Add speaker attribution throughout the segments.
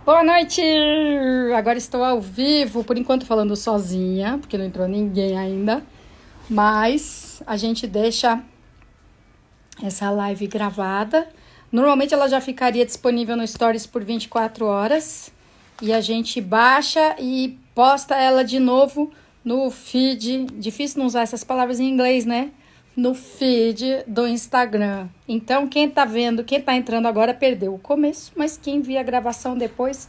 Speaker 1: Boa noite! Agora estou ao vivo, por enquanto falando sozinha, porque não entrou ninguém ainda. Mas a gente deixa essa live gravada. Normalmente ela já ficaria disponível no Stories por 24 horas. E a gente baixa e posta ela de novo no feed. Difícil não usar essas palavras em inglês, né? No feed do Instagram. Então, quem tá vendo, quem tá entrando agora perdeu o começo, mas quem via a gravação depois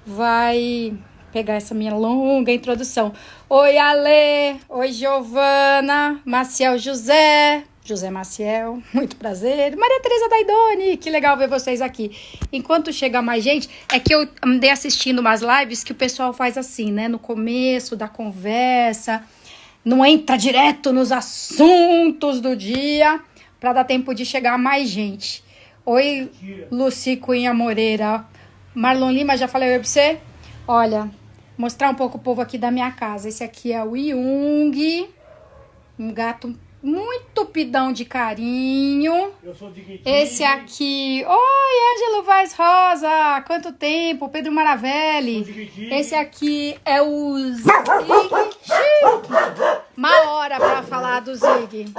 Speaker 1: vai pegar essa minha longa introdução. Oi, Ale! Oi, Giovana! Maciel José! José Maciel, muito prazer. Maria Tereza Daidoni, que legal ver vocês aqui. Enquanto chega mais gente, é que eu andei assistindo umas lives que o pessoal faz assim, né? No começo da conversa, não entra direto nos assuntos do dia, para dar tempo de chegar mais gente. Oi, Luci Cunha Moreira. Marlon Lima, já falei oi pra você? Olha, mostrar um pouco o povo aqui da minha casa. Esse aqui é o Jung, um gato muito pidão de carinho. Eu sou de Esse aqui, oi, Ângelo Vaz Rosa, quanto tempo, Pedro Maravelli. Esse aqui é o Zig. Uma hora pra falar do Zig.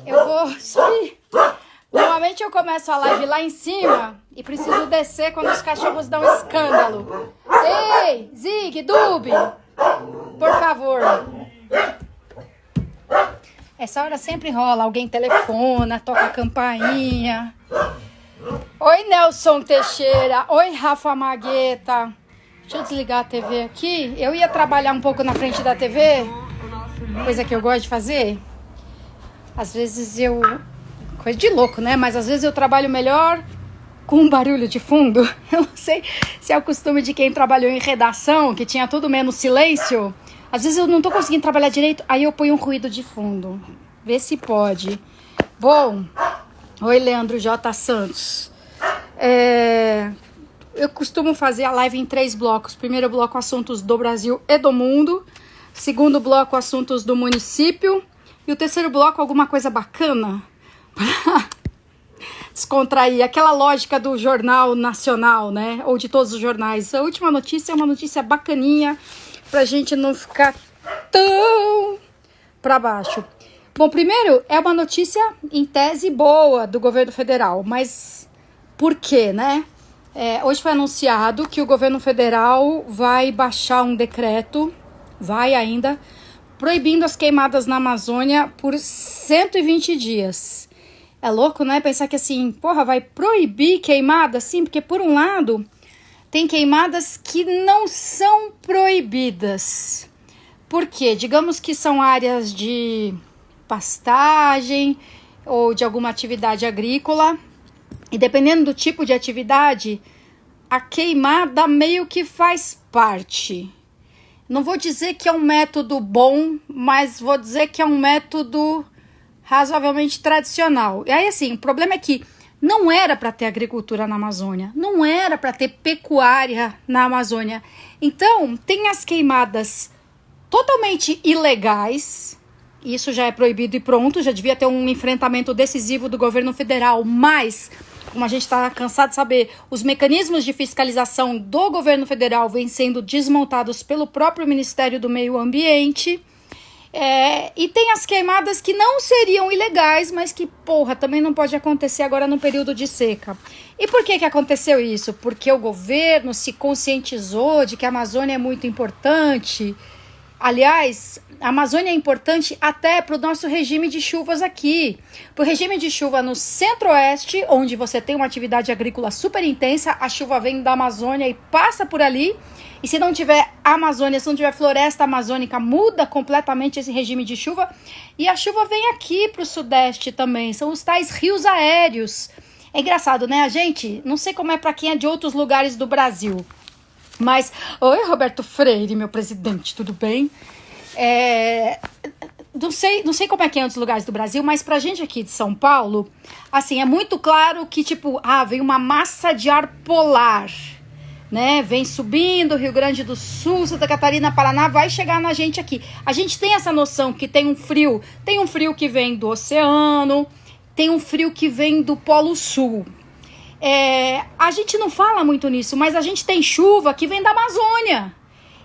Speaker 1: Eu vou subir. Normalmente eu começo a live lá em cima e preciso descer quando os cachorros dão escândalo. Ei, Zig, Dubi, por favor. Essa hora sempre rola, alguém telefona, toca a campainha. Oi, Nelson Teixeira. Oi, Rafa Magueta. Deixa eu desligar a TV aqui. Eu ia trabalhar um pouco na frente da TV, coisa que eu gosto de fazer. Às vezes eu... Coisa de louco, né? Mas às vezes eu trabalho melhor com um barulho de fundo. Eu não sei se é o costume de quem trabalhou em redação, que tinha tudo menos silêncio. Às vezes eu não tô conseguindo trabalhar direito, aí eu ponho um ruído de fundo. Vê se pode. Bom, oi, Leandro J. Santos. Eu costumo fazer a live em 3 blocos. Primeiro bloco, assuntos do Brasil e do mundo. Segundo bloco, assuntos do município. E o terceiro bloco, alguma coisa bacana para descontrair. Aquela lógica do jornal nacional, né? Ou de todos os jornais. A última notícia é uma notícia bacaninha, pra gente não ficar tão pra baixo. Bom, primeiro, é uma notícia em tese boa do governo federal, mas por quê, né? Hoje foi anunciado que o governo federal vai baixar um decreto, vai ainda, proibindo as queimadas na Amazônia por 120 dias. É louco, né? Pensar que assim, vai proibir queimada, sim, porque por um lado... Tem queimadas que não são proibidas. Por quê? Digamos que são áreas de pastagem ou de alguma atividade agrícola. E dependendo do tipo de atividade, a queimada meio que faz parte. Não vou dizer que é um método bom, mas vou dizer que é um método razoavelmente tradicional. E aí, assim, o problema é que não era para ter agricultura na Amazônia, não era para ter pecuária na Amazônia. Então, tem as queimadas totalmente ilegais, isso já é proibido e pronto, já devia ter um enfrentamento decisivo do governo federal, mas, como a gente está cansado de saber, os mecanismos de fiscalização do governo federal vêm sendo desmontados pelo próprio Ministério do Meio Ambiente. E tem as queimadas que não seriam ilegais, mas que, também não pode acontecer agora no período de seca. E por que aconteceu isso? Porque o governo se conscientizou de que a Amazônia é muito importante. Aliás, a Amazônia é importante até para o nosso regime de chuvas aqui. Para o regime de chuva no centro-oeste, onde você tem uma atividade agrícola super intensa, a chuva vem da Amazônia e passa por ali. E se não tiver Amazônia, se não tiver floresta amazônica, muda completamente esse regime de chuva. E a chuva vem aqui para o sudeste também. São os tais rios aéreos. É engraçado, né? A gente, não sei como é para quem é de outros lugares do Brasil. Mas, oi, Roberto Freire, meu presidente, tudo bem? Não sei como é que é em outros lugares do Brasil, mas pra gente aqui de São Paulo, assim, é muito claro que, vem uma massa de ar polar, né? Vem subindo, Rio Grande do Sul, Santa Catarina, Paraná, vai chegar na gente aqui. A gente tem essa noção que tem um frio que vem do oceano, tem um frio que vem do Polo Sul. A gente não fala muito nisso, mas a gente tem chuva que vem da Amazônia.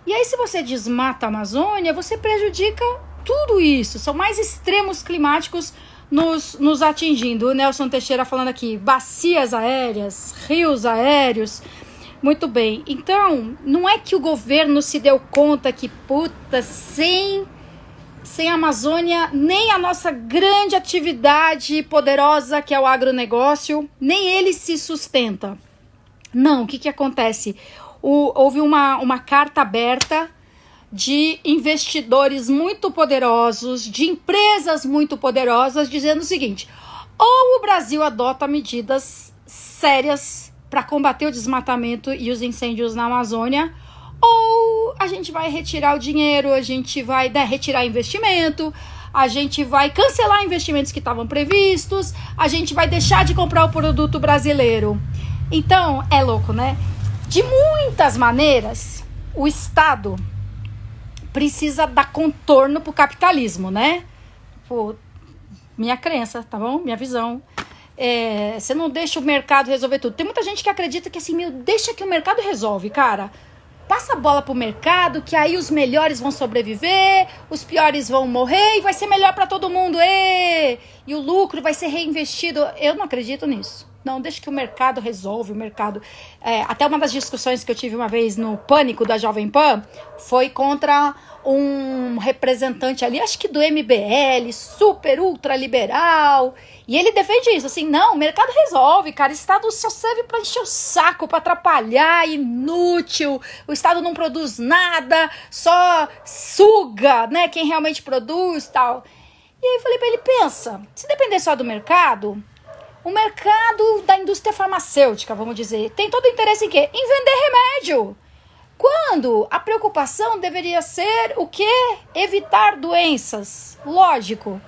Speaker 1: E aí, se você desmata a Amazônia, você prejudica tudo isso. São mais extremos climáticos nos atingindo. O Nelson Teixeira falando aqui, bacias aéreas, rios aéreos. Muito bem. Então, não é que o governo se deu conta que, sem a Amazônia, nem a nossa grande atividade poderosa, que é o agronegócio, nem ele se sustenta. Não, o que acontece? Houve uma carta aberta de investidores muito poderosos, de empresas muito poderosas, dizendo o seguinte: ou o Brasil adota medidas sérias para combater o desmatamento e os incêndios na Amazônia, ou a gente vai retirar o dinheiro, a gente vai retirar investimento, a gente vai cancelar investimentos que estavam previstos, a gente vai deixar de comprar o produto brasileiro. Então, é louco, né? De muitas maneiras, o Estado precisa dar contorno pro capitalismo, né? Minha crença, tá bom? Minha visão. Você não deixa o mercado resolver tudo. Tem muita gente que acredita que assim, deixa que o mercado resolve, cara. Passa a bola pro mercado, que aí os melhores vão sobreviver, os piores vão morrer e vai ser melhor para todo mundo. E o lucro vai ser reinvestido. Eu não acredito nisso. Não, deixa que o mercado resolve, o mercado... até uma das discussões que eu tive uma vez no Pânico da Jovem Pan foi contra um representante ali, acho que do MBL, super ultra liberal, e ele defende isso, assim, não, o mercado resolve, cara, o Estado só serve para encher o saco, para atrapalhar, inútil, o Estado não produz nada, só suga, né, quem realmente produz e tal. E aí eu falei para ele, pensa, se depender só do mercado... O mercado da indústria farmacêutica, vamos dizer, tem todo o interesse em quê? Em vender remédio. Quando a preocupação deveria ser o quê? Evitar doenças. Lógico.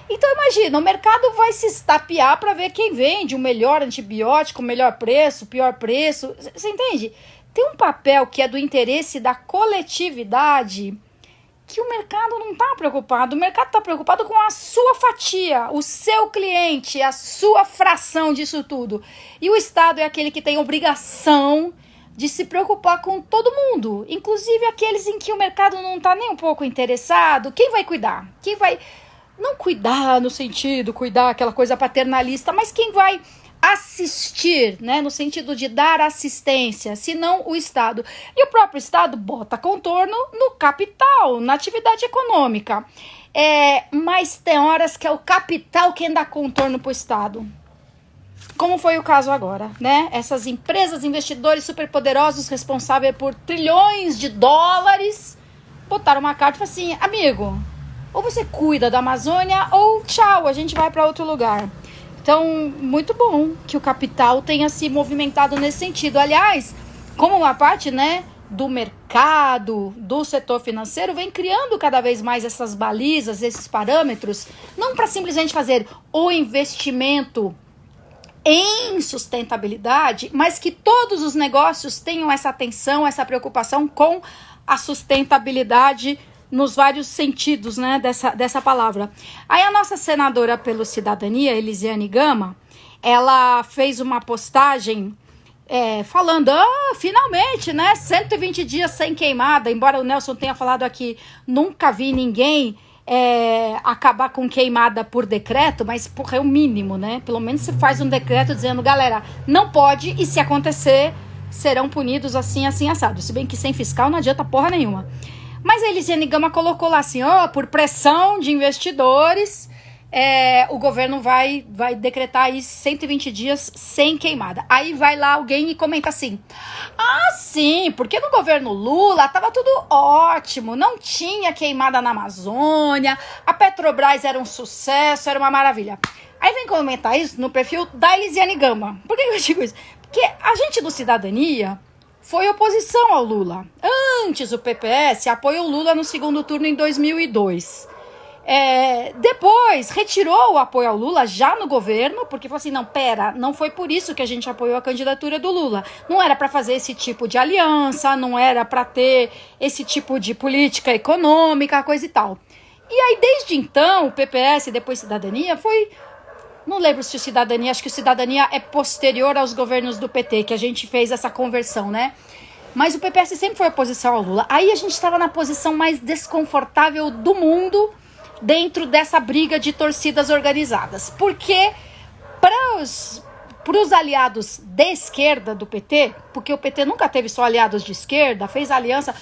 Speaker 1: Então imagina, o mercado vai se estapear para ver quem vende o melhor antibiótico, o melhor preço, o pior preço. Você entende? Tem um papel que é do interesse da coletividade que o mercado não está preocupado. O mercado está preocupado com a sua fatia, o seu cliente, a sua fração disso tudo. E o Estado é aquele que tem obrigação de se preocupar com todo mundo, inclusive aqueles em que o mercado não está nem um pouco interessado. Quem vai cuidar? Quem vai... Não cuidar no sentido, cuidar aquela coisa paternalista, mas quem vai assistir, né, no sentido de dar assistência, senão o Estado. E o próprio Estado bota contorno no capital, na atividade econômica. Mas tem horas que é o capital quem dá contorno para o Estado. Como foi o caso agora, né? Essas empresas, investidores superpoderosos responsáveis por trilhões de dólares, botaram uma carta e falaram assim, amigo, ou você cuida da Amazônia ou tchau, a gente vai para outro lugar. Então, muito bom que o capital tenha se movimentado nesse sentido. Aliás, como uma parte, né, do mercado, do setor financeiro, vem criando cada vez mais essas balizas, esses parâmetros, não para simplesmente fazer o investimento em sustentabilidade, mas que todos os negócios tenham essa atenção, essa preocupação com a sustentabilidade nos vários sentidos, né, dessa palavra. Aí a nossa senadora pelo Cidadania, Elisiane Gama, ela fez uma postagem falando, finalmente, né, 120 dias sem queimada, embora o Nelson tenha falado aqui, nunca vi ninguém acabar com queimada por decreto, mas porra, é o mínimo, né, pelo menos se faz um decreto dizendo, galera, não pode, e se acontecer, serão punidos assim, assim, assado, se bem que sem fiscal não adianta porra nenhuma. Mas a Elisiane Gama colocou lá assim, por pressão de investidores, o governo vai decretar aí 120 dias sem queimada. Aí vai lá alguém e comenta assim, sim, porque no governo Lula tava tudo ótimo, não tinha queimada na Amazônia, a Petrobras era um sucesso, era uma maravilha. Aí vem comentar isso no perfil da Elisiane Gama. Por que eu digo isso? Porque a gente do Cidadania foi oposição ao Lula. Antes o PPS apoiou o Lula no segundo turno em 2002. Depois retirou o apoio ao Lula já no governo, porque falou assim, não foi por isso que a gente apoiou a candidatura do Lula. Não era para fazer esse tipo de aliança, não era para ter esse tipo de política econômica, coisa e tal. E aí desde então o PPS, depois Cidadania, foi Não lembro se o Cidadania, acho que o Cidadania é posterior aos governos do PT, que a gente fez essa conversão, né? Mas o PPS sempre foi oposição ao Lula. Aí a gente estava na posição mais desconfortável do mundo dentro dessa briga de torcidas organizadas. Porque para os aliados de esquerda do PT, porque o PT nunca teve só aliados de esquerda, fez aliança...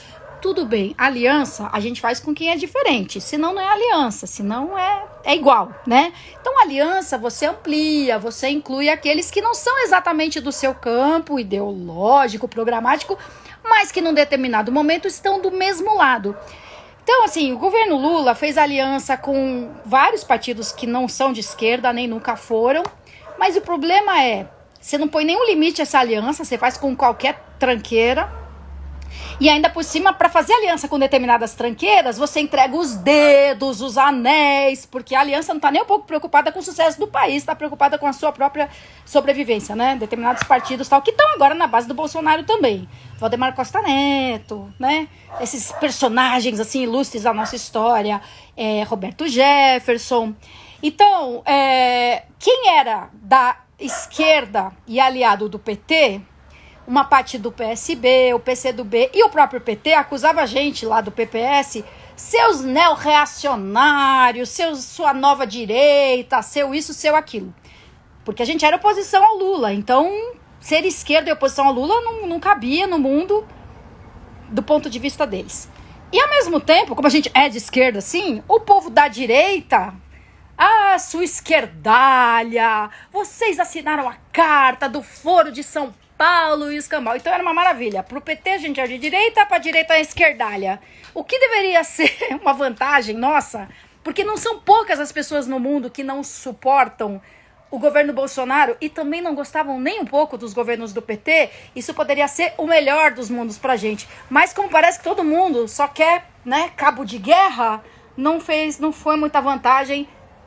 Speaker 1: Tudo bem, aliança a gente faz com quem é diferente, senão não é aliança, senão é igual, né? Então aliança você amplia, você inclui aqueles que não são exatamente do seu campo ideológico, programático, mas que num determinado momento estão do mesmo lado. Então assim, o governo Lula fez aliança com vários partidos que não são de esquerda, nem nunca foram, mas o problema é, você não põe nenhum limite a essa aliança, você faz com qualquer tranqueira. E ainda por cima, para fazer aliança com determinadas tranqueiras, você entrega os dedos, os anéis, porque a aliança não está nem um pouco preocupada com o sucesso do país, está preocupada com a sua própria sobrevivência, né? Determinados partidos tal, que estão agora na base do Bolsonaro também. Valdemar Costa Neto, né? Esses personagens assim ilustres da nossa história, Roberto Jefferson. Então, quem era da esquerda e aliado do PT... Uma parte do PSB, o PCdoB e o próprio PT acusava a gente lá do PPS, seus neo-reacionários, sua nova direita, seu isso, seu aquilo. Porque a gente era oposição ao Lula, então ser esquerda e oposição ao Lula não cabia no mundo do ponto de vista deles. E ao mesmo tempo, como a gente é de esquerda assim, o povo da direita... Ah, sua esquerdalha, vocês assinaram a carta do Foro de São Paulo e o escambau. Então era uma maravilha. Pro PT a gente é de direita, pra direita é esquerdalha. O que deveria ser uma vantagem nossa, porque não são poucas as pessoas no mundo que não suportam o governo Bolsonaro e também não gostavam nem um pouco dos governos do PT, isso poderia ser o melhor dos mundos pra gente. Mas como parece que todo mundo só quer, né, cabo de guerra, não foi muita vantagem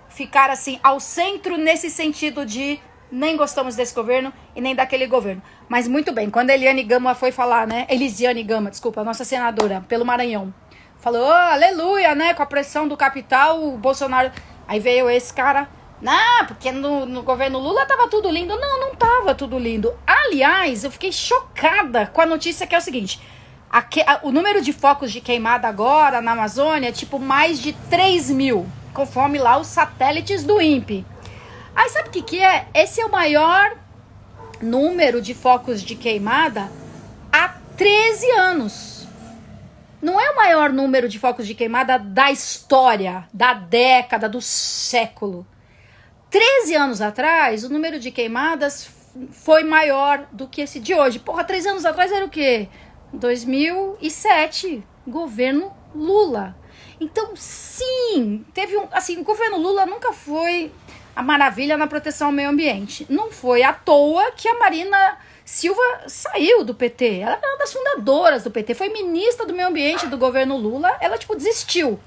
Speaker 1: ficar assim ao centro nesse sentido de nem gostamos desse governo e nem daquele governo. Mas muito bem, quando a Elisiane Gama foi falar, né? Elisiane Gama, desculpa, a nossa senadora, pelo Maranhão, falou, oh, aleluia, né? Com a pressão do capital, o Bolsonaro... Aí veio esse cara, não, porque no governo Lula tava tudo lindo. Não tava tudo lindo. Aliás, eu fiquei chocada com a notícia que é o seguinte... o número de focos de queimada agora na Amazônia é tipo mais de 3 mil, conforme lá os satélites do INPE. Aí sabe o que é? Esse é o maior número de focos de queimada há 13 anos. Não é o maior número de focos de queimada da história, da década, do século. 13 anos atrás, o número de queimadas foi maior do que esse de hoje. Porra, 3 anos atrás era o quê? 2007, governo Lula. Então, sim, o governo Lula nunca foi a maravilha na proteção ao meio ambiente. Não foi à toa que a Marina Silva saiu do PT. Ela era uma das fundadoras do PT, foi ministra do meio ambiente do governo Lula, ela, desistiu.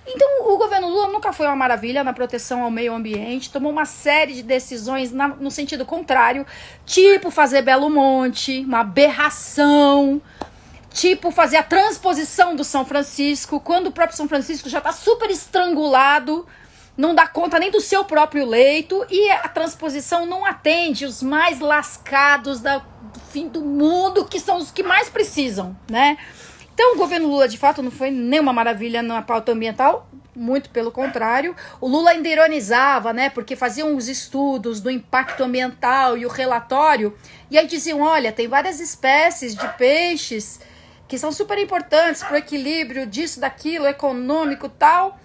Speaker 1: Então, o governo Lula nunca foi uma maravilha na proteção ao meio ambiente, tomou uma série de decisões no sentido contrário, tipo fazer Belo Monte, uma aberração, tipo fazer a transposição do São Francisco, quando o próprio São Francisco já está super estrangulado, não dá conta nem do seu próprio leito, e a transposição não atende os mais lascados do fim do mundo, que são os que mais precisam, né? Então o governo Lula de fato não foi nenhuma maravilha na pauta ambiental, muito pelo contrário. O Lula ainda ironizava, né, porque faziam os estudos do impacto ambiental e o relatório, e aí diziam, olha, tem várias espécies de peixes que são super importantes para o equilíbrio disso, daquilo, econômico e tal,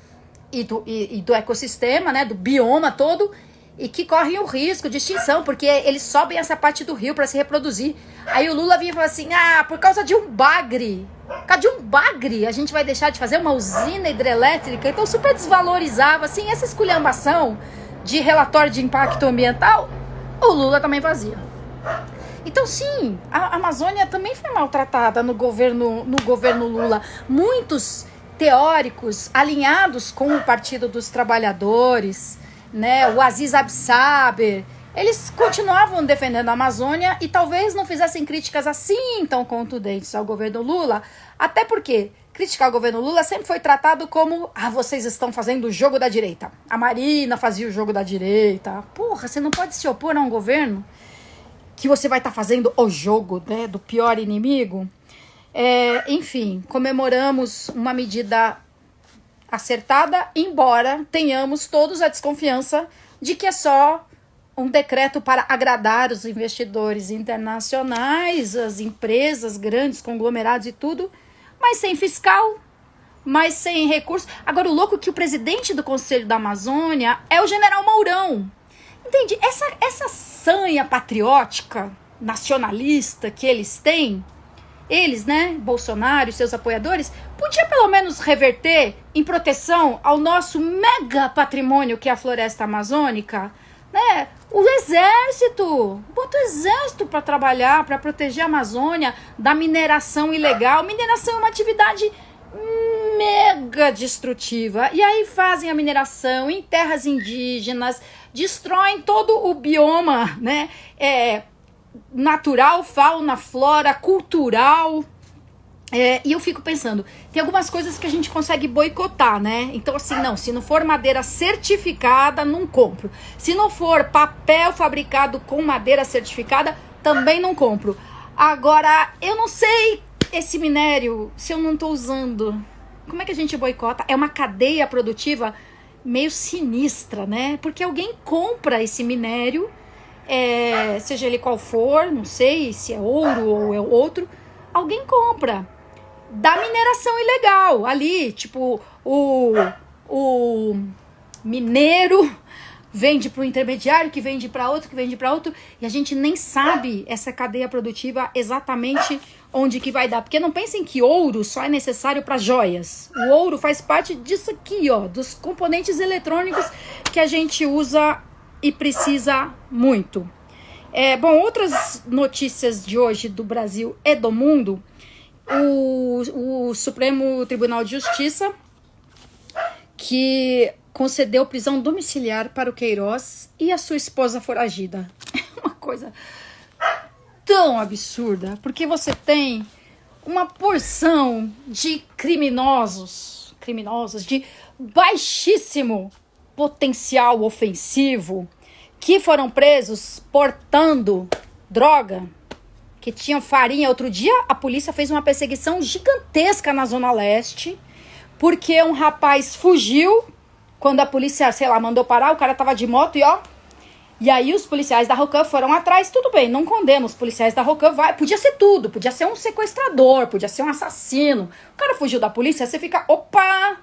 Speaker 1: e do ecossistema, né, do bioma todo, e que correm o risco de extinção, porque eles sobem essa parte do rio para se reproduzir. Aí o Lula vinha e falou assim, por causa de um bagre, a gente vai deixar de fazer uma usina hidrelétrica. Então super desvalorizava, assim, essa esculhambação de relatório de impacto ambiental, o Lula também fazia. Então sim, a Amazônia também foi maltratada no governo Lula. Muitos teóricos alinhados com o Partido dos Trabalhadores, né, o Aziz Absaber, eles continuavam defendendo a Amazônia e talvez não fizessem críticas assim tão contundentes ao governo Lula, até porque criticar o governo Lula sempre foi tratado como, vocês estão fazendo o jogo da direita. A Marina fazia o jogo da direita. Porra, você não pode se opor a um governo que você vai estar fazendo o jogo, né, do pior inimigo. Enfim, comemoramos uma medida acertada, embora tenhamos todos a desconfiança de que é só um decreto para agradar os investidores internacionais, as empresas, grandes conglomerados e tudo, mas sem fiscal, mas sem recurso. Agora, o louco é que o presidente do Conselho da Amazônia é o general Mourão. Entende? Essa sanha patriótica, nacionalista que eles têm, eles, né, Bolsonaro e seus apoiadores, podia pelo menos reverter em proteção ao nosso mega patrimônio que é a floresta amazônica, né? O exército, bota o exército para trabalhar, para proteger a Amazônia da mineração ilegal. Mineração é uma atividade mega destrutiva. E aí fazem a mineração em terras indígenas, destroem todo o bioma, né? Natural, fauna, flora, cultural. E eu fico pensando, tem algumas coisas que a gente consegue boicotar, né? Então assim, não, se não for madeira certificada, não compro. Se não for papel fabricado com madeira certificada, também não compro. Agora, eu não sei esse minério, se eu não tô usando, como é que a gente boicota? É uma cadeia produtiva meio sinistra, né? Porque alguém compra esse minério, seja ele qual for, não sei se é ouro ou é outro, alguém compra da mineração ilegal ali, tipo o mineiro vende para o intermediário, que vende para outro, que vende para outro, e a gente nem sabe essa cadeia produtiva exatamente onde que vai dar, porque não pensem que ouro só é necessário para joias. O ouro faz parte disso aqui, ó, dos componentes eletrônicos que a gente usa e precisa muito. Bom, outras notícias de hoje do Brasil e do mundo. O Supremo Tribunal de Justiça, que concedeu prisão domiciliar para o Queiroz e a sua esposa foragida. É uma coisa tão absurda, porque você tem uma porção de criminosos de baixíssimo potencial ofensivo que foram presos portando droga, que tinham farinha. Outro dia a polícia fez uma perseguição gigantesca na Zona Leste, porque um rapaz fugiu, quando a polícia, sei lá, mandou parar, o cara tava de moto e aí os policiais da Rocan foram atrás. Tudo bem, não condeno os policiais da Rocan, podia ser tudo, podia ser um sequestrador, podia ser um assassino. O cara fugiu da polícia, você fica, opa!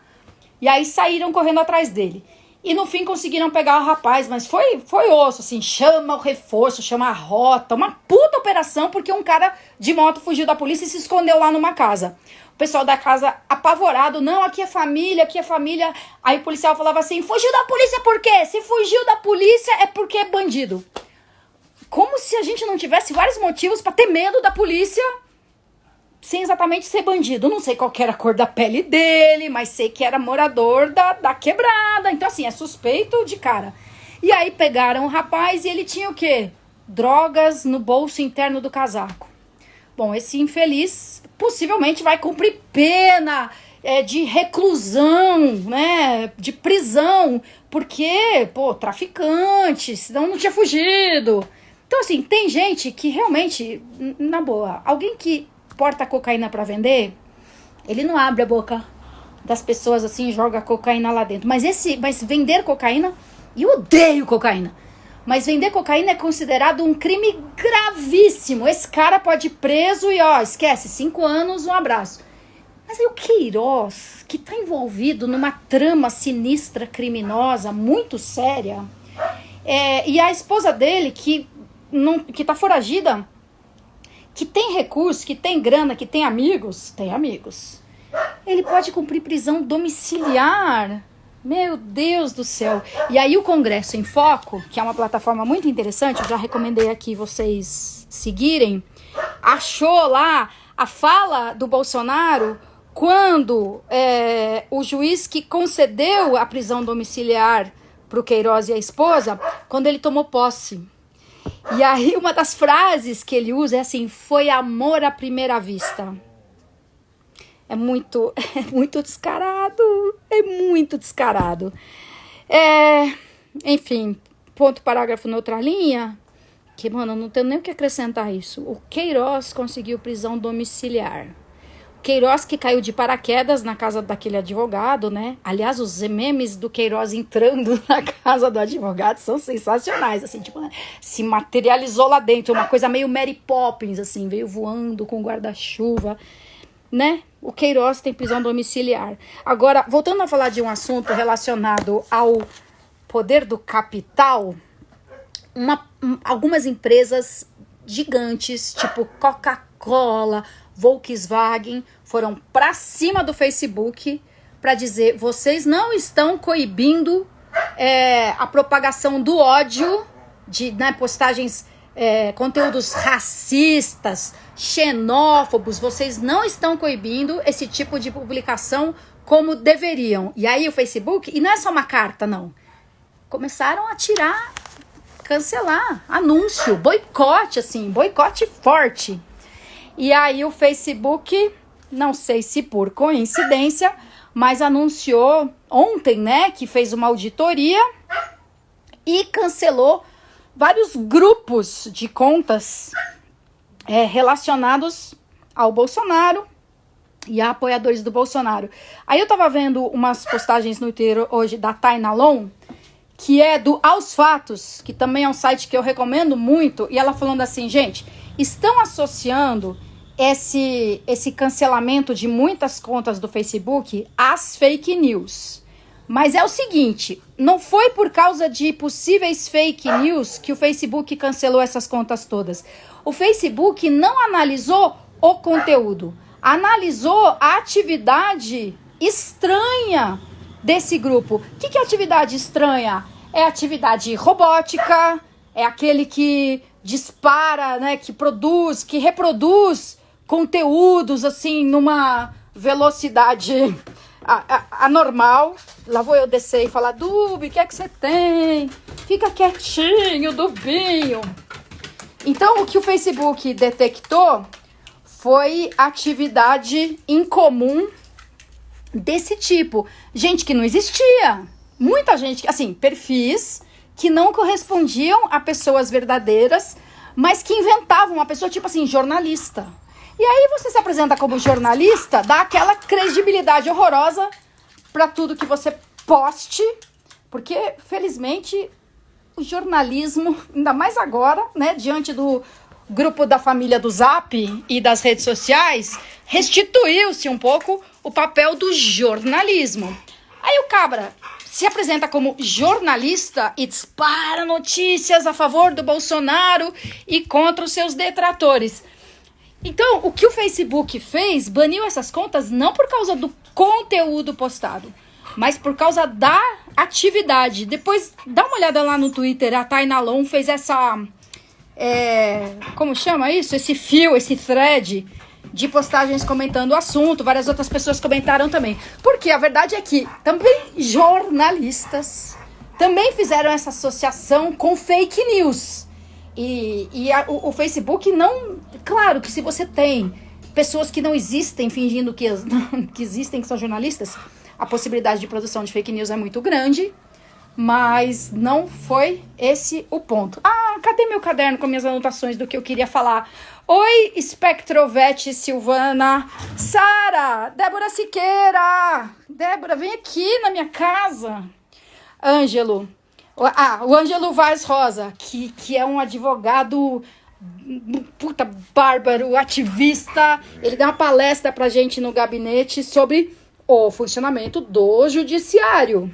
Speaker 1: E aí saíram correndo atrás dele. E no fim conseguiram pegar o rapaz, mas foi osso, assim, chama o reforço, chama a rota, uma puta operação, porque um cara de moto fugiu da polícia e se escondeu lá numa casa. O pessoal da casa apavorado, não, aqui é família, aqui é família. Aí o policial falava assim, fugiu da polícia por quê? Se fugiu da polícia é porque é bandido. Como se a gente não tivesse vários motivos pra ter medo da polícia, sem exatamente ser bandido. Não sei qual que era a cor da pele dele, mas sei que era morador da quebrada. Então, assim, é suspeito de cara. E aí pegaram o rapaz e ele tinha o quê? Drogas no bolso interno do casaco. Bom, esse infeliz possivelmente vai cumprir pena de reclusão, né? De prisão, porque, traficante, senão não tinha fugido. Então, assim, tem gente que realmente, na boa, alguém que porta cocaína para vender, ele não abre a boca das pessoas assim, joga cocaína lá dentro. Mas vender cocaína, e eu odeio cocaína, mas vender cocaína é considerado um crime gravíssimo. Esse cara pode ir preso e esquece, 5 anos, um abraço. Mas aí o Queiroz, que tá envolvido numa trama sinistra, criminosa, muito séria, e a esposa dele, que tá foragida, que tem recurso, que tem grana, que tem amigos, ele pode cumprir prisão domiciliar. Meu Deus do céu. E aí o Congresso em Foco, que é uma plataforma muito interessante, eu já recomendei aqui vocês seguirem, achou lá a fala do Bolsonaro quando o juiz que concedeu a prisão domiciliar para o Queiroz e a esposa, quando ele tomou posse. E aí uma das frases que ele usa é assim: foi amor à primeira vista. É muito descarado. É muito descarado. Enfim, ponto, parágrafo, noutra linha. Que, mano, não tenho nem o que acrescentar isso. O Queiroz conseguiu prisão domiciliar. Queiroz que caiu de paraquedas na casa daquele advogado, né? Aliás, os memes do Queiroz entrando na casa do advogado são sensacionais, assim, tipo, né? Se materializou lá dentro, uma coisa meio Mary Poppins, assim, veio voando com guarda-chuva, né? O Queiroz tem prisão domiciliar. Agora, voltando a falar de um assunto relacionado ao poder do capital, algumas empresas gigantes, tipo Coca-Cola, Volkswagen, foram para cima do Facebook para dizer: vocês não estão coibindo a propagação do ódio, de, né, postagens, conteúdos racistas, xenófobos, vocês não estão coibindo esse tipo de publicação como deveriam. E aí o Facebook, e não é só uma carta, não, começaram a tirar, cancelar, anúncio, boicote, assim, boicote forte. E aí o Facebook, não sei se por coincidência, mas anunciou ontem, né, que fez uma auditoria e cancelou vários grupos de contas relacionados ao Bolsonaro e a apoiadores do Bolsonaro. Aí eu tava vendo umas postagens no Twitter hoje da Tainalon, que é do Aos Fatos, que também é um site que eu recomendo muito, e ela falando assim: gente, estão associando esse cancelamento de muitas contas do Facebook às fake news. Mas é o seguinte, não foi por causa de possíveis fake news que o Facebook cancelou essas contas todas. O Facebook não analisou o conteúdo, analisou a atividade estranha desse grupo. O que é atividade estranha? É atividade robótica, é aquele que dispara, né, que produz, que reproduz conteúdos assim numa velocidade anormal. Lá vou eu descer e falar: Dubi, o que é que você tem? Fica quietinho, Dubinho. Então o que o Facebook detectou foi atividade incomum desse tipo. Gente que não existia. Muita gente, assim, perfis que não correspondiam a pessoas verdadeiras, mas que inventavam uma pessoa tipo assim, jornalista. E aí você se apresenta como jornalista, dá aquela credibilidade horrorosa para tudo que você poste, porque felizmente o jornalismo, ainda mais agora, né, diante do grupo da família do Zap e das redes sociais, restituiu-se um pouco o papel do jornalismo. Aí o cabra se apresenta como jornalista e dispara notícias a favor do Bolsonaro e contra os seus detratores. Então, o que o Facebook fez, baniu essas contas não por causa do conteúdo postado, mas por causa da atividade. Depois, dá uma olhada lá no Twitter, a Tainalon fez essa... como chama isso? Esse fio, esse thread de postagens comentando o assunto. Várias outras pessoas comentaram também. Porque a verdade é que também jornalistas também fizeram essa associação com fake news. O Facebook não... Claro que se você tem pessoas que não existem fingindo que existem, que são jornalistas, a possibilidade de produção de fake news é muito grande. Mas não foi esse o ponto. Ah, cadê meu caderno com minhas anotações do que eu queria falar? Oi, Espectrovete Silvana, Sara, Débora Siqueira. Débora, vem aqui na minha casa. Ângelo. O Ângelo Vaz Rosa, que é um advogado puta bárbaro, ativista. Ele dá uma palestra pra gente no gabinete sobre o funcionamento do judiciário.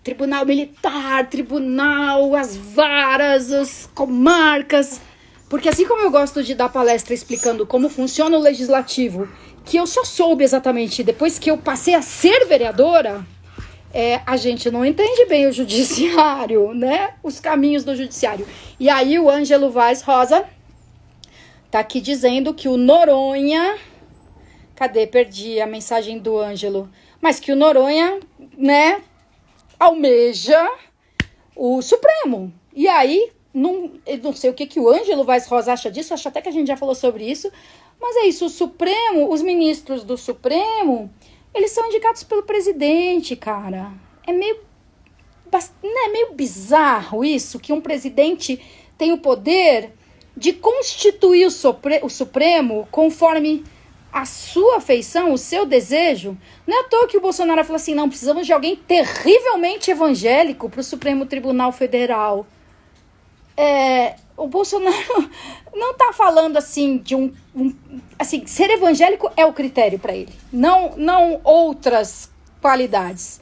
Speaker 1: Tribunal militar, tribunal, as varas, as comarcas. Porque assim como eu gosto de dar palestra explicando como funciona o legislativo, que eu só soube exatamente depois que eu passei a ser vereadora, a gente não entende bem o judiciário, né? Os caminhos do judiciário. E aí o Ângelo Vaz Rosa tá aqui dizendo que o Noronha... Cadê? Perdi a mensagem do Ângelo. Mas que o Noronha, né, almeja o Supremo. E aí eu não sei o que o Ângelo Vaz Rosa acha disso, acho até que a gente já falou sobre isso, mas é isso, o Supremo, os ministros do Supremo, eles são indicados pelo presidente, cara. É meio bizarro isso, que um presidente tem o poder de constituir o Supremo conforme a sua feição, o seu desejo. Não é à toa que o Bolsonaro falou assim, não, precisamos de alguém terrivelmente evangélico para o Supremo Tribunal Federal. O Bolsonaro não está falando assim de assim, ser evangélico é o critério para ele, não outras qualidades.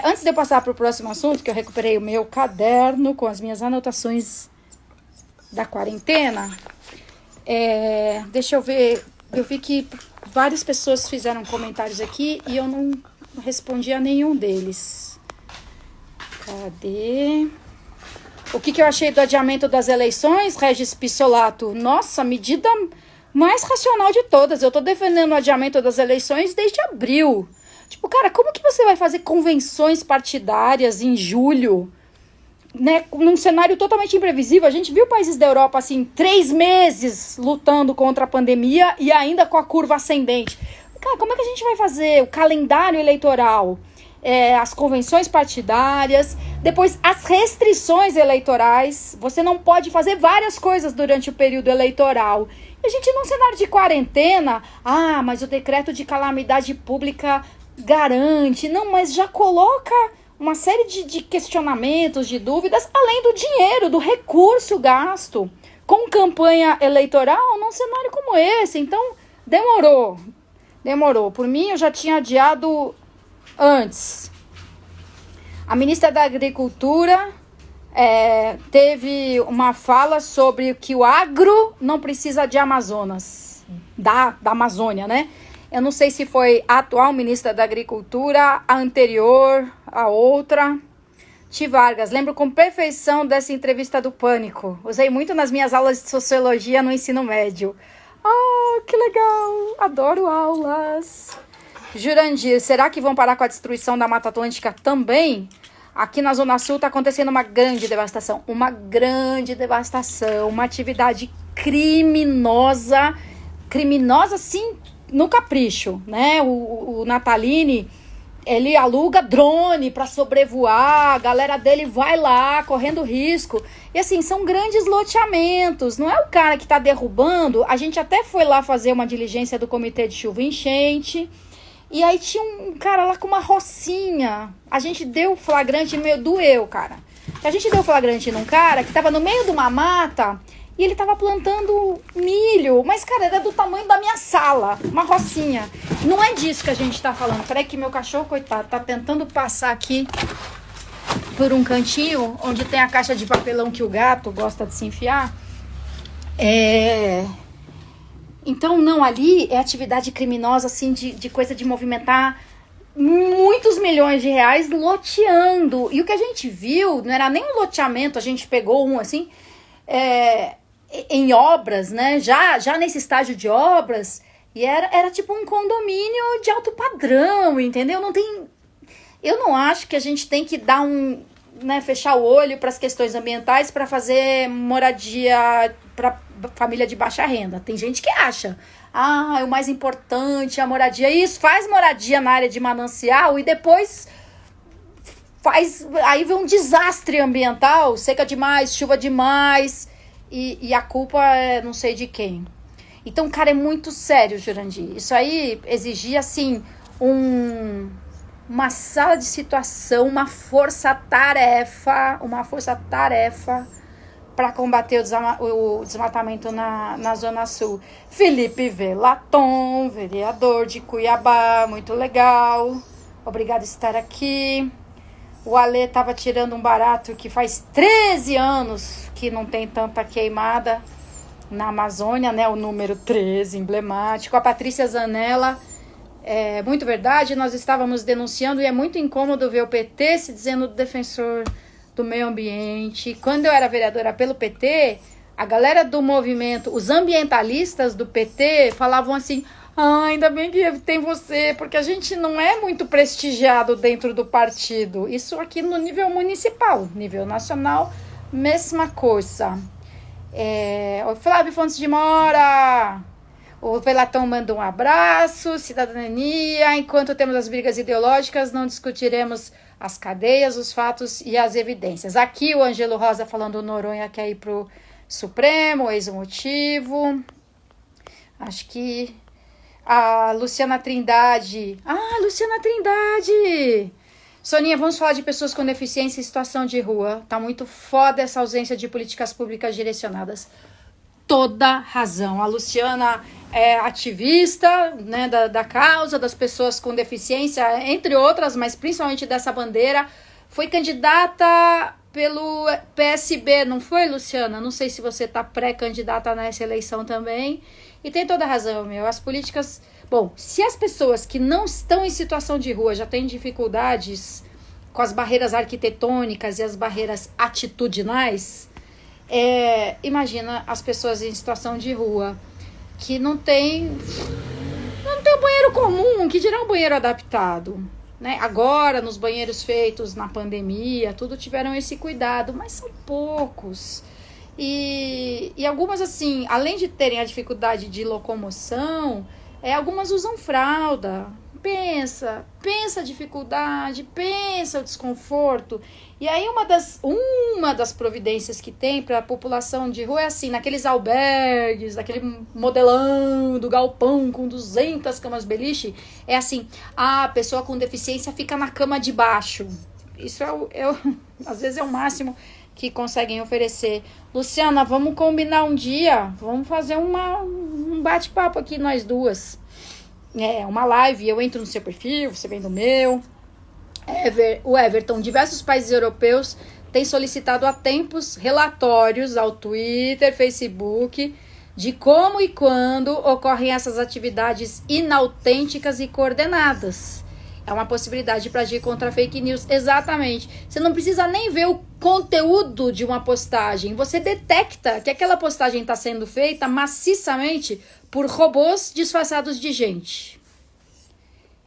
Speaker 1: Antes de eu passar para o próximo assunto, que eu recuperei o meu caderno com as minhas anotações da quarentena, deixa eu ver, eu vi que várias pessoas fizeram comentários aqui e eu não respondi a nenhum deles. Cadê? O que eu achei do adiamento das eleições, Regis Pissolato? Nossa, medida mais racional de todas. Eu tô defendendo o adiamento das eleições desde abril. Tipo, cara, como que você vai fazer convenções partidárias em julho, né, num cenário totalmente imprevisível? A gente viu países da Europa, assim, 3 meses lutando contra a pandemia e ainda com a curva ascendente. Cara, como é que a gente vai fazer o calendário eleitoral? As convenções partidárias, depois as restrições eleitorais. Você não pode fazer várias coisas durante o período eleitoral. E a gente, num cenário de quarentena, mas o decreto de calamidade pública garante. Não, mas já coloca uma série de questionamentos, de dúvidas, além do dinheiro, do recurso gasto com campanha eleitoral num cenário como esse. Então, demorou. Por mim, eu já tinha adiado antes. A ministra da Agricultura teve uma fala sobre que o agro não precisa de Amazonas, da Amazônia, né? Eu não sei se foi a atual ministra da Agricultura, a anterior, a outra. Ti Vargas, lembro com perfeição dessa entrevista do Pânico. Usei muito nas minhas aulas de sociologia no ensino médio. Que legal! Adoro aulas. Jurandir, será que vão parar com a destruição da Mata Atlântica também? Aqui na Zona Sul está acontecendo uma grande devastação. Uma atividade criminosa, sim, no capricho, né? O Natalini, ele aluga drone para sobrevoar, a galera dele vai lá correndo risco. E assim, são grandes loteamentos, não é o cara que está derrubando. A gente até foi lá fazer uma diligência do Comitê de Chuva e Enchente. E aí tinha um cara lá com uma rocinha. A gente deu flagrante, doeu, cara. A gente deu flagrante num cara que tava no meio de uma mata e ele tava plantando milho. Mas, cara, era do tamanho da minha sala, uma rocinha. Não é disso que a gente tá falando. Peraí que meu cachorro, coitado, tá tentando passar aqui por um cantinho onde tem a caixa de papelão que o gato gosta de se enfiar. Então, não, ali é atividade criminosa, assim, de coisa de movimentar muitos milhões de reais loteando. E o que a gente viu, não era nem um loteamento, a gente pegou um, assim, em obras, né? Já nesse estágio de obras, e era tipo um condomínio de alto padrão, entendeu? Eu não acho que a gente tem que dar fechar o olho para as questões ambientais para fazer moradia para família de baixa renda. Tem gente que acha, o mais importante é a moradia. Isso, faz moradia na área de manancial e depois aí vem um desastre ambiental, seca demais, chuva demais, e a culpa é não sei de quem. Então, cara, é muito sério, Jurandir. Isso aí exigia, assim, uma sala de situação, uma força-tarefa para combater o desmatamento na Zona Sul. Felipe Velaton, vereador de Cuiabá, muito legal. Obrigado por estar aqui. O Alê estava tirando um barato que faz 13 anos que não tem tanta queimada na Amazônia, né? O número 13, emblemático. A Patrícia Zanella, muito verdade, nós estávamos denunciando e é muito incômodo ver o PT se dizendo defensor do meio ambiente. Quando eu era vereadora pelo PT, a galera do movimento, os ambientalistas do PT falavam assim, ainda bem que tem você, porque a gente não é muito prestigiado dentro do partido. Isso aqui no nível municipal, nível nacional, mesma coisa. O Flávio Fontes de Mora, o Velatão manda um abraço, cidadania. Enquanto temos as brigas ideológicas, não discutiremos as cadeias, os fatos e as evidências. Aqui o Ângelo Rosa falando o Noronha quer ir pro Supremo, eis o motivo. Acho que a Luciana Trindade. Luciana Trindade! Soninha, vamos falar de pessoas com deficiência em situação de rua. Tá muito foda essa ausência de políticas públicas direcionadas. Toda razão. A Luciana é ativista, né, da causa das pessoas com deficiência, entre outras, mas principalmente dessa bandeira. Foi candidata pelo PSB, não foi, Luciana? Não sei se você tá pré-candidata nessa eleição também. E tem toda razão, meu. As políticas... Bom, se as pessoas que não estão em situação de rua já têm dificuldades com as barreiras arquitetônicas e as barreiras atitudinais, imagina as pessoas em situação de rua que não tem um banheiro comum, que dirá um banheiro adaptado, né? Agora, nos banheiros feitos na pandemia, tudo tiveram esse cuidado, mas são poucos. E algumas, assim, além de terem a dificuldade de locomoção, algumas usam fralda. Pensa a dificuldade, pensa o desconforto. E aí uma das providências que tem para a população de rua é assim, naqueles albergues, aquele modelão do galpão com 200 camas beliche, é assim, a pessoa com deficiência fica na cama de baixo. Isso às vezes é o máximo que conseguem oferecer. Luciana, vamos combinar um dia, vamos fazer um bate-papo aqui nós duas. Uma live, eu entro no seu perfil, você vem no meu. O Everton, diversos países europeus têm solicitado há tempos relatórios ao Twitter, Facebook, de como e quando ocorrem essas atividades inautênticas e coordenadas. É uma possibilidade para agir contra fake news. Exatamente. Você não precisa nem ver o conteúdo de uma postagem. Você detecta que aquela postagem está sendo feita maciçamente por robôs disfarçados de gente.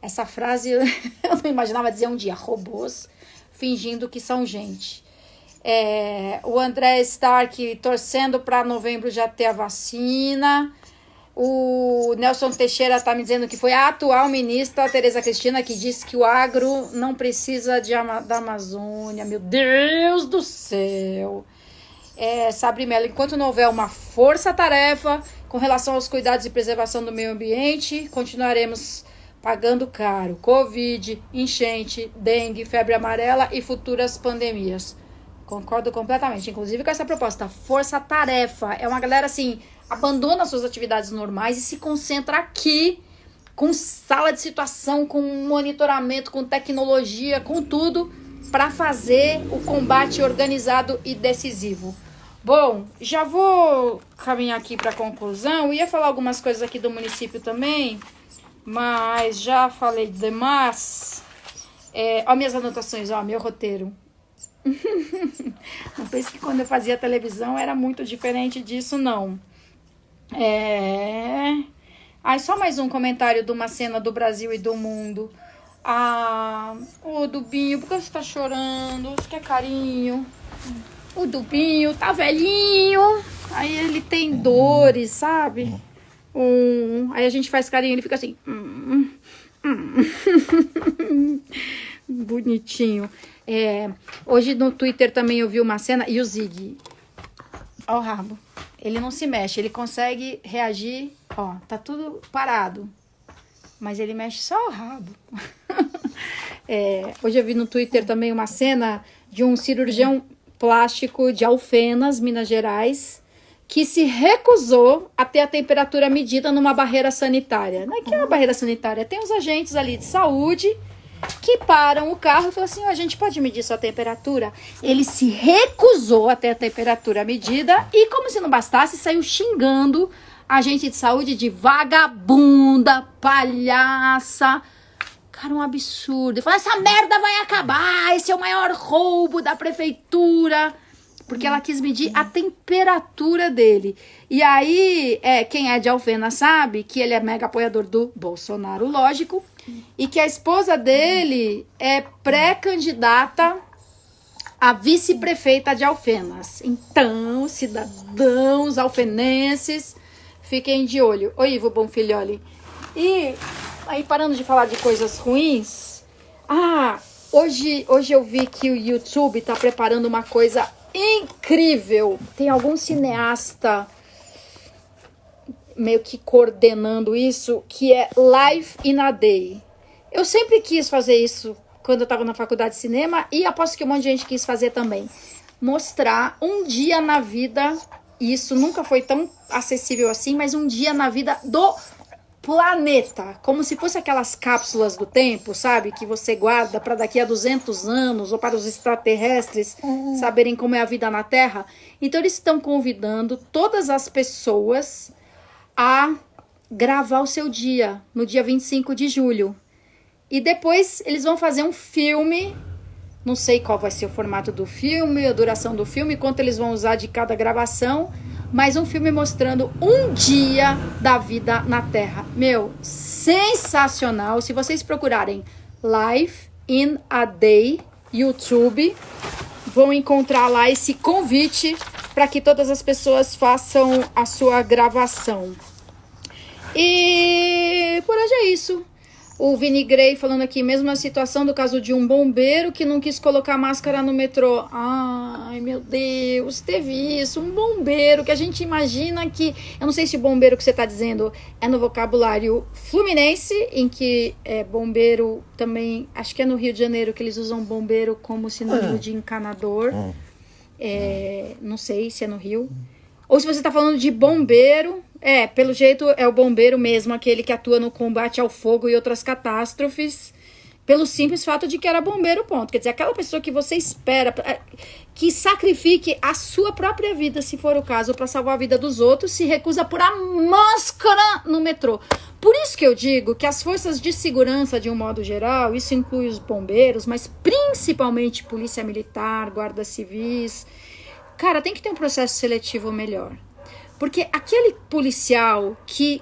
Speaker 1: Essa frase eu não imaginava dizer um dia. Robôs fingindo que são gente. O André Stark torcendo para novembro já ter a vacina. O Nelson Teixeira está me dizendo que foi a atual ministra Tereza Cristina que disse que o agro não precisa da Amazônia. Meu Deus do céu! Sabri Mello, enquanto não houver uma força-tarefa com relação aos cuidados e preservação do meio ambiente, continuaremos pagando caro. Covid, enchente, dengue, febre amarela e futuras pandemias. Concordo completamente, inclusive com essa proposta. Força-tarefa. É uma galera assim... abandona suas atividades normais e se concentra aqui com sala de situação, com monitoramento, com tecnologia, com tudo para fazer o combate organizado e decisivo. Bom, já vou caminhar aqui para a conclusão. Eu ia falar algumas coisas aqui do município também, mas já falei demais. Ó minhas anotações, ó, meu roteiro. Não pense que quando eu fazia televisão era muito diferente disso, não. Só mais um comentário de uma cena do Brasil e do mundo. O Dubinho, por que você tá chorando? Você quer carinho? O Dubinho tá velhinho. Aí ele tem dores, sabe? Aí a gente faz carinho, ele fica assim. Bonitinho. Hoje no Twitter também eu vi uma cena. E o Zig, ó o rabo. Ele não se mexe, ele consegue reagir, ó, tá tudo parado, mas ele mexe só o rabo. Hoje eu vi no Twitter também uma cena de um cirurgião plástico de Alfenas, Minas Gerais, que se recusou a ter a temperatura medida numa barreira sanitária. Não é que é uma barreira sanitária, tem os agentes ali de saúde que param o carro e falam assim, a gente pode medir sua temperatura? Ele se recusou a ter a temperatura medida e, como se não bastasse, saiu xingando a agente de saúde de vagabunda, palhaça. Cara, um absurdo. Ele falou, essa merda vai acabar, esse é o maior roubo da prefeitura. Porque ela quis medir a temperatura dele. E aí, quem é de Alfena sabe que ele é mega apoiador do Bolsonaro, lógico. E que a esposa dele é pré-candidata a vice-prefeita de Alfenas. Então, cidadãos alfenenses, fiquem de olho. Oi, Ivo Bonfilholi. E aí, parando de falar de coisas ruins, hoje eu vi que o YouTube tá preparando uma coisa incrível. Tem algum cineasta meio que coordenando isso, que é Life in a Day. Eu sempre quis fazer isso quando eu estava na faculdade de cinema, e aposto que um monte de gente quis fazer também. Mostrar um dia na vida, e isso nunca foi tão acessível assim, mas um dia na vida do planeta. Como se fosse aquelas cápsulas do tempo, sabe? Que você guarda para daqui a 200 anos, ou para os extraterrestres saberem como é a vida na Terra. Então eles estão convidando todas as pessoas a gravar o seu dia, no dia 25 de julho. E depois eles vão fazer um filme, não sei qual vai ser o formato do filme, a duração do filme, quanto eles vão usar de cada gravação, mas um filme mostrando um dia da vida na Terra. Meu, sensacional. Se vocês procurarem Life in a Day, YouTube, vão encontrar lá esse convite para que todas as pessoas façam a sua gravação. E por hoje é isso. O Vini Grey falando aqui, mesmo a situação do caso de um bombeiro que não quis colocar máscara no metrô. Ai, meu Deus, teve isso. Um bombeiro que a gente imagina que... Eu não sei se o bombeiro que você está dizendo é no vocabulário fluminense, em que é bombeiro também... Acho que é no Rio de Janeiro que eles usam bombeiro como sinônimo de encanador. Não sei se é no Rio. Ou se você está falando de bombeiro... pelo jeito é o bombeiro mesmo, aquele que atua no combate ao fogo e outras catástrofes, pelo simples fato de que era bombeiro, ponto. Quer dizer, aquela pessoa que você espera, que sacrifique a sua própria vida, se for o caso, para salvar a vida dos outros, se recusa por a máscara no metrô. Por isso que eu digo que as forças de segurança, de um modo geral, isso inclui os bombeiros, mas principalmente polícia militar, guardas civis, cara, tem que ter um processo seletivo melhor. Porque aquele policial que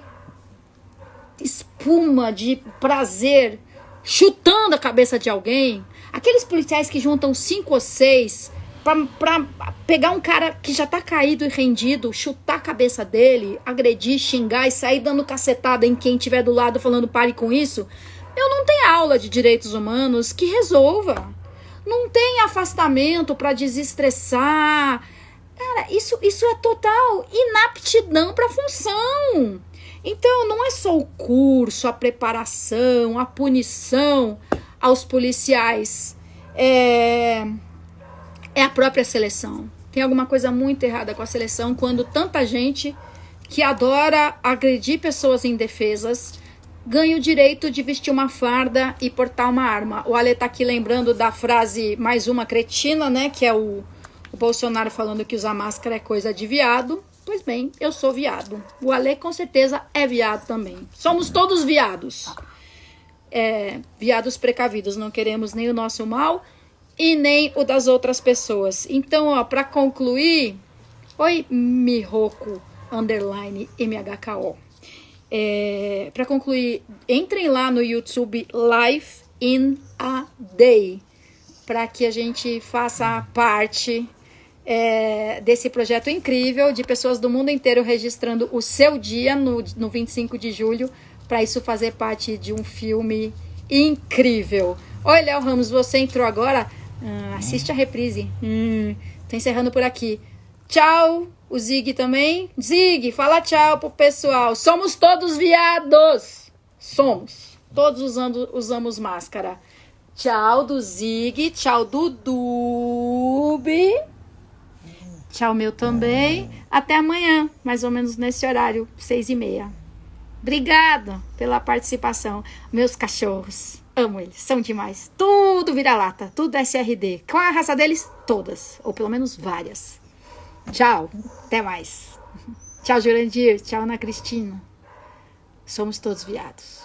Speaker 1: espuma de prazer chutando a cabeça de alguém, aqueles policiais que juntam 5 ou 6 pra pegar um cara que já tá caído e rendido, chutar a cabeça dele, agredir, xingar e sair dando cacetada em quem tiver do lado falando pare com isso, eu não tenho aula de direitos humanos que resolva. Não tem afastamento pra desestressar. Cara, isso é total inaptidão para a função. Então, não é só o curso, a preparação, a punição aos policiais. É a própria seleção. Tem alguma coisa muito errada com a seleção quando tanta gente que adora agredir pessoas indefesas ganha o direito de vestir uma farda e portar uma arma. O Ale tá aqui lembrando da frase mais uma cretina, né? Que é o Bolsonaro falando que usar máscara é coisa de viado. Pois bem, eu sou viado. O Ale com certeza é viado também. Somos todos viados. Viados precavidos. Não queremos nem o nosso mal e nem o das outras pessoas. Então, ó, pra concluir... Oi, Mihoku, _ MHKO. Pra concluir, entrem lá no YouTube Life in a Day. Para que a gente faça parte... desse projeto incrível de pessoas do mundo inteiro registrando o seu dia no 25 de julho, para isso fazer parte de um filme incrível. Oi, Léo Ramos, você entrou agora? Assiste a reprise. Tô encerrando por aqui. Tchau, o Zig também. Zig, fala tchau pro pessoal. Somos todos viados. Somos. Todos usamos máscara. Tchau do Zig, tchau do Dubi. Tchau meu também. Até amanhã, mais ou menos nesse horário, 6h30. Obrigada pela participação. Meus cachorros, amo eles, são demais. Tudo vira-lata, tudo SRD. Qual é a raça deles? Todas, ou pelo menos várias. Tchau, até mais. Tchau, Jurandir. Tchau, Ana Cristina. Somos todos viados.